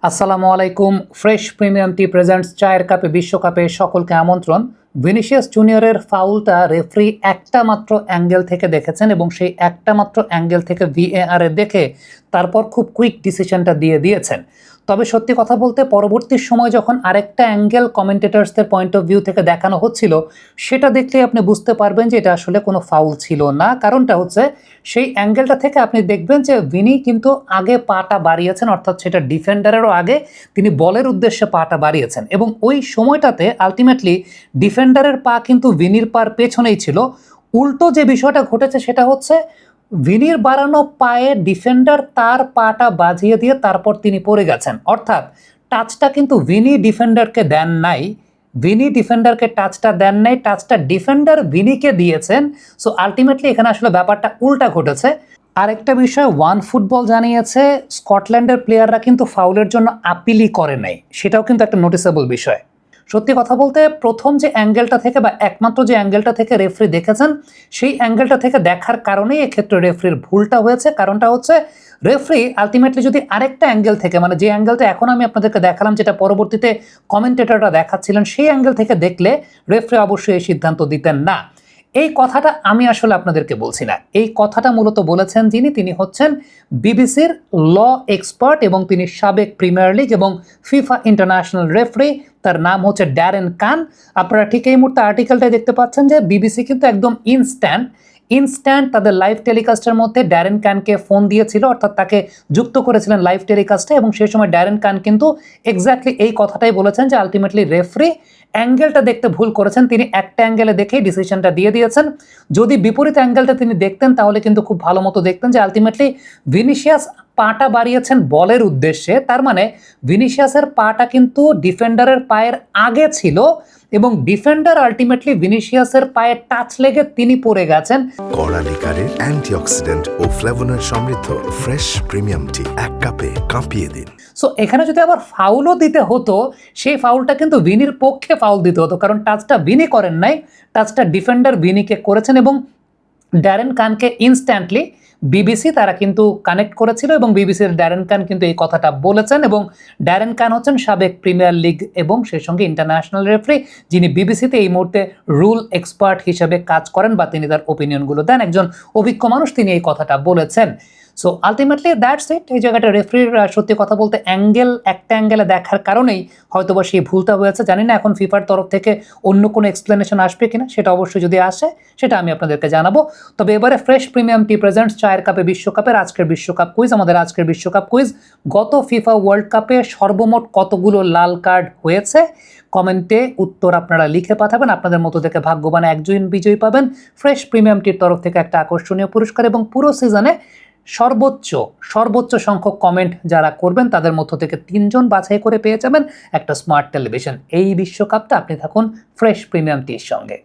আসসালামু আলাইকুম। Fresh premium টি presents চায়ের কাপে বিশ্বকাপে সকলকে আমন্ত্রণ। ভিনিসিয়াস জুনিয়রের ফাউলটা রেফারি একটা মাত্র অ্যাঙ্গেল থেকে দেখেছেন এবং সেই একটা মাত্র অ্যাঙ্গেল থেকে ভিএআর এ দেখে তারপর খুব কুইক ডিসিশনটা দিয়েছেন। তবে সত্যি কথা বলতে পরবর্তী সময় যখন আরেকটা অ্যাঙ্গেল কমেন্টেটরসদের পয়েন্ট অফ ভিউ থেকে দেখানো হচ্ছিল, সেটা দেখলে আপনি বুঝতে পারবেন যে এটা আসলে কোনো ফাউল ছিল না। কারণটা হচ্ছে সেই অ্যাঙ্গেলটা থেকে আপনি দেখবেন যে ভিনি কিন্তু আগে পাটা বাড়িয়েছেন, অর্থাৎ সেটা ডিফেন্ডারেরও আগে তিনি বলের উদ্দেশ্যে পাটা বাড়িয়েছেন এবং ওই সময়টাতে আলটিমেটলি ডিফেন্ডারের পা কিন্তু ভিনির পার পেছনেই ছিল। উল্টো যে বিষয়টা ঘটেছে সেটা হচ্ছে ভিনির বাড়ানো পায়ে ডিফেন্ডার তার পাটা বাজিয়ে দিয়ে তারপর তিনি পড়ে গেছেন। অর্থাৎ টাচটা কিন্তু ভিনি ডিফেন্ডারকে দেন নাই, ভিনি ডিফেন্ডারকে টাচটা দেন নাই, টাচটা ডিফেন্ডার ভিনিকে দিয়েছেন। সো আলটিমেটলি এখানে আসলে ব্যাপারটা উল্টা ঘটেছে। আরেকটা বিষয় ওয়ান ফুটবল জানিয়েছে স্কটল্যান্ডের প্লেয়াররা কিন্তু ফাউলের জন্য আপিলই করে নাই, সেটাও কিন্তু একটা নোটিসেবল বিষয়। সত্যি কথা বলতে প্রথম যে অ্যাঙ্গেলটা থেকে বা একমাত্র যে অ্যাঙ্গেলটা থেকে রেফারি দেখেছেন সেই অ্যাঙ্গেলটা থেকে দেখার কারণেই এক্ষেত্রে রেফারির ভুলটা হয়েছে। কারণটা হচ্ছে রেফারি আলটিমেটলি যদি আরেকটা অ্যাঙ্গেল থেকে, মানে যে অ্যাঙ্গেলটা এখন আমি আপনাদেরকে দেখালাম, যেটা পরবর্তীতে কমেন্টেটররা দেখাচ্ছিলেন, সেই অ্যাঙ্গেল থেকে দেখলে রেফারি অবশ্যই এই সিদ্ধান্ত দিতেন না। এই কথাটা আমি আসলে আপনাদেরকে বলছি না, এই কথাটা মূলত বলেছেন তিনি হচ্ছেন বিবিসির ল এক্সপার্ট এবং তিনি সাবেক প্রিমিয়ার লিগ এবং ফিফা ইন্টারন্যাশনাল রেফারি। তার নাম হচ্ছে ড্যারেন কান। আপনারা ঠিক এই মুহূর্তে আর্টিকেলটাই দেখতে পাচ্ছেন যে বিবিসি কিন্তু একদম ইনস্ট্যান্ট তাদের লাইভ টেলিকাস্টের মধ্যে ড্যারেন কানকে ফোন দিয়েছিল, অর্থাৎ তাকে যুক্ত করেছিলেন লাইভ টেলিকাস্টে এবং সেই সময় ড্যারেন কান কিন্তু এক্স্যাক্টলি এই কথাটাই বলেছেন যে আলটিমেটলি রেফারি অ্যাঙ্গেলটা দেখতে ভুল করেছেন, তিনি একটা অ্যাঙ্গেলে দেখেই ডিসিশনটা দিয়েছেন। যদি বিপরীত অ্যাঙ্গেলটা তিনি দেখতেন তাহলে কিন্তু খুব ভালো মতো দেখতেন যে আলটিমেটলি ভিনিসিয়াস পাটা বাড়িয়েছেন বলের উদ্দেশ্যে, তার মানে ভিনিসিয়াসের পাটা কিন্তু ডিফেন্ডারের পায়ের আগে ছিল এবং ডিফেন্ডার আলটিমেটলি ভিনিসিয়াসের পায়ে টাচ লেগে তিনি পড়ে গেছেন। কড়া লিকারের অ্যান্টিঅক্সিডেন্ট ও ফ্লেভোনয়েড সমৃদ্ধ ফ্রেশ প্রিমিয়াম টি এক কাপে কাঁপিয়ে দিন। সো এখানে যদি আবার ফাউলও দিতে হতো, সেই ফাউলটা কিন্তু ভিনির পক্ষে ফাউল দিতে হতো, কারণ টাচটা ভিনি করেন নাই, টাচটা ডিফেন্ডার ভিনিকে করেছেন এবং ড্যারেন কানকে ইনস্ট্যান্টলি বিবিসি তারা কিন্তু কানেক্ট করেছিল এবং বিবিসির ড্যারেন কান কিন্তু এই কথাটা বলেছেন। এবং ড্যারেন কান হচ্ছেন সাবেক প্রিমিয়ার লিগ এবং সেই সঙ্গে ইন্টারন্যাশনাল রেফারি, যিনি বিবিসিতে এই মুহূর্তে রুল এক্সপার্ট হিসেবে কাজ করেন বা তিনি তার ওপিনিয়নগুলো দেন, একজন অভিজ্ঞ মানুষ, তিনি এই কথাটা বলেছেন। So ultimately that's it. এই জায়গাটা রেফারির সত্যি কথা বলতে একটা অ্যাঙ্গেলে দেখার কারণেই হয়তোবা সেই ভুলটা হয়েছে। জানি না এখন ফিফার তরফ থেকে অন্য কোনো এক্সপ্লেনেশন আসবে কিনা, সেটা অবশ্যই যদি আসে সেটা আমি আপনাদেরকে জানাবো। তবে এবারে ফ্রেশ প্রিমিয়াম টি প্রেজেন্টস চায়ের কাপে বিশ্বকাপের আজকের বিশ্বকাপ কুইজ। আমাদের আজকের বিশ্বকাপ কুইজ, গত ফিফা ওয়ার্ল্ড কাপে সর্বমোট কতগুলো লাল কার্ড হয়েছে? কমেন্টে উত্তর আপনারা লিখে পাঠাবেন। আপনাদের মতো থেকে ভাগ্যবান একজন বিজয়ী পাবেন ফ্রেশ প্রিমিয়াম টির তরফ থেকে একটা আকর্ষণীয় পুরস্কার এবং পুরো সিজনে সর্বোচ্চ সংখ্যক কমেন্ট যারা করবেন তাদের মধ্য থেকে 3 জন বাছাই করে পেয়ে যাবেন একটা স্মার্ট টেলিভিশন। এই বিশ্বকাপটা আপনি থাকুন ফ্রেশ প্রিমিয়াম টির সঙ্গে।